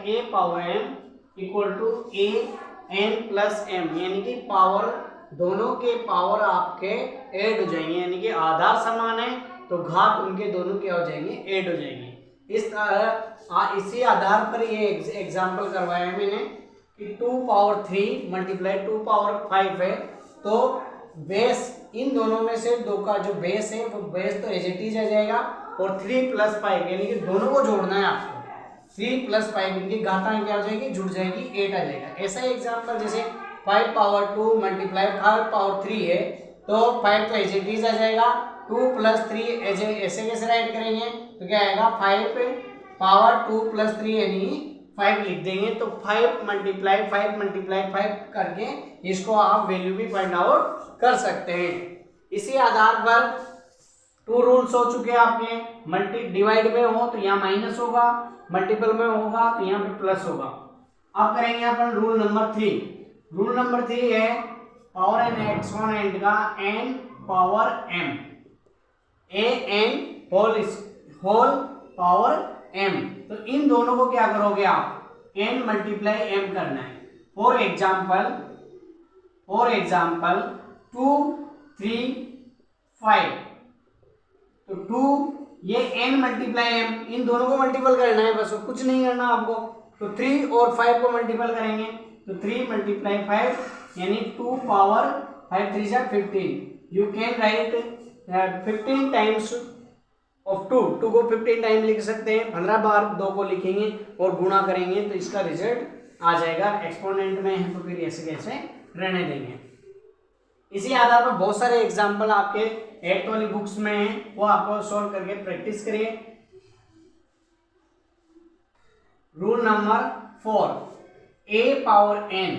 A power m equal to a n plus m, यानी कि power दोनों के पावर आपके ऐड हो जाएंगे, यानी कि आधार समान है तो घात उनके दोनों के हो जाएंगे, ऐड हो जाएंगे। इस तरह इसी आधार पर ये एग्जाम्पल करवाया है मैंने कि 2 पावर 3 मल्टीप्लाई 2 पावर 5 है, तो बेस इन दोनों में से दो का जो बेस है वो बेस तो एज इट इज आ जाएगा, और 3 प्लस 5 यानी कि दोनों को जोड़ना है आपको, 3 प्लस 5 इनकी घातांक क्या हो जाएगी, जुड़ जाएगी, 8 आ जाएगा। ऐसा ही एग्जाम्पल जैसे 5 पावर 2 मल्टीप्लाई 5 पावर 3 है, तो 5 तो एज इट इज आ जाएगा, 2 प्लस 3 ऐसे कैसे राइट करेंगे, तो क्या आएगा 5 पावर 2 प्लस 3 यानी 5 लिख देंगे, तो 5 मल्टीप्लाई 5 करके इसको आप वैल्यू भी फाइंड आउट कर सकते हैं। इसी आधार पर 2 रूल्स हो चुके हैं आपके, मल्टी डिवाइड में हो तो यहाँ माइनस होगा, मल्टीपल में होगा तो यहाँ पे प्लस होगा। अब करेंगे अपन रूल नंबर 3। रूल नंबर 3 है पावर एन एक्सपोनेंट का n power m, a n whole power m, तो इन दोनों को क्या करोगे आप, n मल्टीप्लाई m करना है। फॉर एग्जाम्पल 2 3 5, तो 2 ये n मल्टीप्लाई m, इन दोनों को मल्टीपल करना है बस, कुछ नहीं करना आपको। तो 3 और 5 को मल्टीपल करेंगे तो 3 मल्टीप्लाई 5 यानी 2 पावर 5 3 जा 15। You can write 15 times of 2 को 15 टाइम लिख सकते हैं, 15 बार 2 को लिखेंगे और गुणा करेंगे तो इसका रिजल्ट आ जाएगा। एक्सपोनेंट में है तो फिर ऐसे कैसे रहने देंगे। इसी आधार पर बहुत सारे एग्जाम्पल आपके 8th वाली बुक्स में हैं, वो आपको सॉल्व करके प्रैक्टिस करिए। Rule number 4, a power n,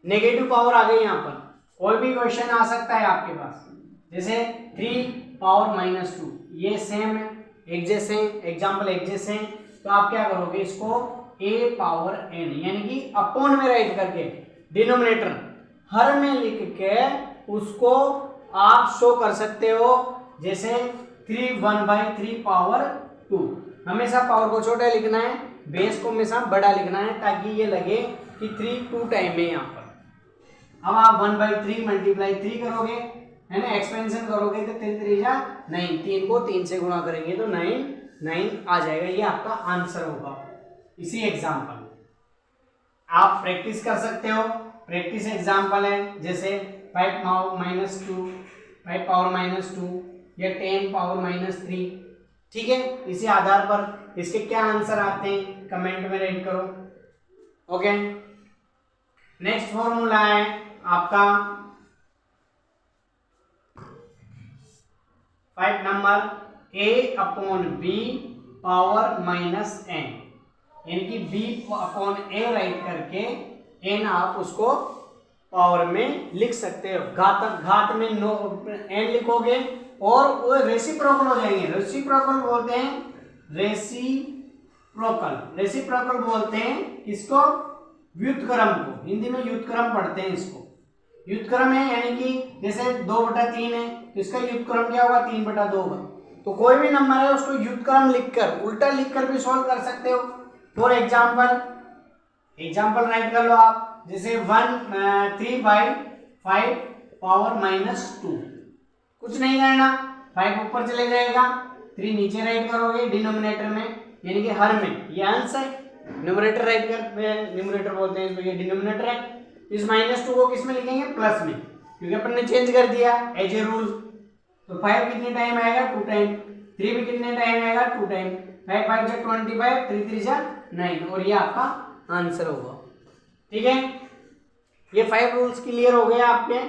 negative power आ गई। यहाँ पर कोई भी क्वेश्चन आ सकता है आपके पास, जैसे 3 पावर माइनस 2, ये सेम है, एक जैसे एग्जाम्पल एक जैसे हैं, तो आप क्या करोगे, इसको a पावर n यानी कि अपॉन में राइट करके डिनोमिनेटर हर में लिख के उसको आप शो कर सकते हो, जैसे 3 1/3 पावर 2। हमेशा पावर को छोटा लिखना है, बेस को हमेशा बड़ा लिखना है, ताकि ये लगे कि 3 2 टाइम है यहाँ पर। अब आप 1/3 मल्टीप्लाई 3 करोगे, है ना, एक्सपेंशन करोगे तो 3 3 जा 9, 3 को 3 से गुणा करेंगे तो 9 आ जाएगा, ये आपका आंसर होगा। इसी एग्जाम्पल आप प्रैक्टिस कर सकते हो, प्रैक्टिस एग्जाम्पल है जैसे 5 पावर माइनस 2 या 10 पावर -3, ठीक है। इसी आधार पर इसके क्या आंसर आते हैं कमेंट में राइट करो, ओके। नेक्स्ट फॉर्मूला है आपका 5 नंबर a/b पावर -n, यानी कि b/a राइट करके n आप उसको पावर में लिख सकते हो। घात में n लिखोगे और वो रेसिप्रोकल हो जाएंगे। रेसिप्रोकल बोलते हैं इसको व्युत्क्रम को, हिंदी में व्युत्क्रम पढ़ते हैं इसको। व्युत्क्रम है यानी कि जैसे 2/3 है तो इसका व्युत्क्रम क्या होगा, 3/2 होगा। तो कोई भी नंबर है उसको व्युत्क्रम लिखकर उल्टा लिखकर भी सॉल्व कर सकते हो। फॉर एग्जाम्पल राइट कर लो आप, जैसे 3/5 पावर -2, कुछ नहीं करना, 5 ऊपर चले जाएगा, 3 नीचे राइट करोगे डिनोमिनेटर में, यानी कि हर में, ये अंश है, न्यूमरेटर राइट कर, न्यूमरेटर बोलते हैं इसको, ये डिनोमिनेटर है। इस -2 को किस में लिखेंगे, प्लस में, क्योंकि अपन ने चेंज कर दिया एज ए रूल। तो 5 कितने टाइम आएगा, 2 टाइम, 3 भी कितने टाइम आएगा, 2 टाइम, 5 5 जा 25, 3 3 जा 9, और ये आपका आंसर होगा, ठीक है। ये 5 रूल्स क्लियर हो गए आपके,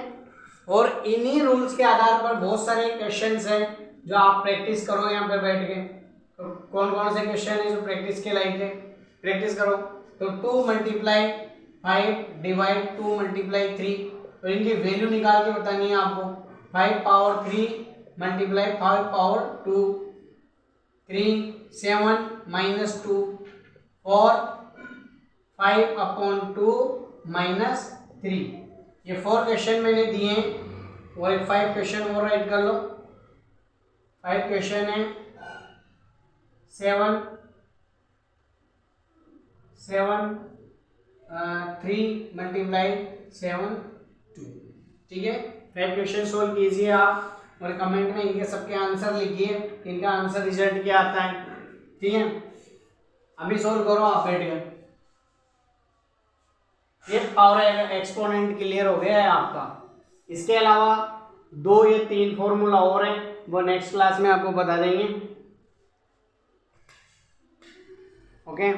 और इन्हीं रूल्स के आधार पर बहुत सारे क्वेश्चंस हैं जो आप प्रैक्टिस करो यहाँ पे बैठ के। तो कौन कौन से क्वेश्चन है जो प्रैक्टिस के लायक है, प्रैक्टिस करो। तो 2 × 5 डिवाइड 2 × 3, तो इनकी वैल्यू निकाल के बतानी है आपको। 5 पावर 3 मल्टीप्लाई 5 पावर 2, 3 7 -2 और 5/2 -3। ये 4 क्वेश्चन मैंने दिए हैं, और एक 5 क्वेश्चन और राइट कर लो। 5 क्वेश्चन है 7 7 3 मल्टीप्लाई 7 2। ठीक है, 5 क्वेश्चन सोल्व कीजिए आप और कमेंट में इनके सबके आंसर लिखिए, इनका आंसर रिजल्ट क्या आता है। ठीक है, अभी सोल्व करो आप बैठ कर। ये पावर एक्सपोनेंट क्लियर हो गया है आपका। इसके अलावा 2 या 3 फॉर्मूला और हैं, वो नेक्स्ट क्लास में आपको बता देंगे। ओके।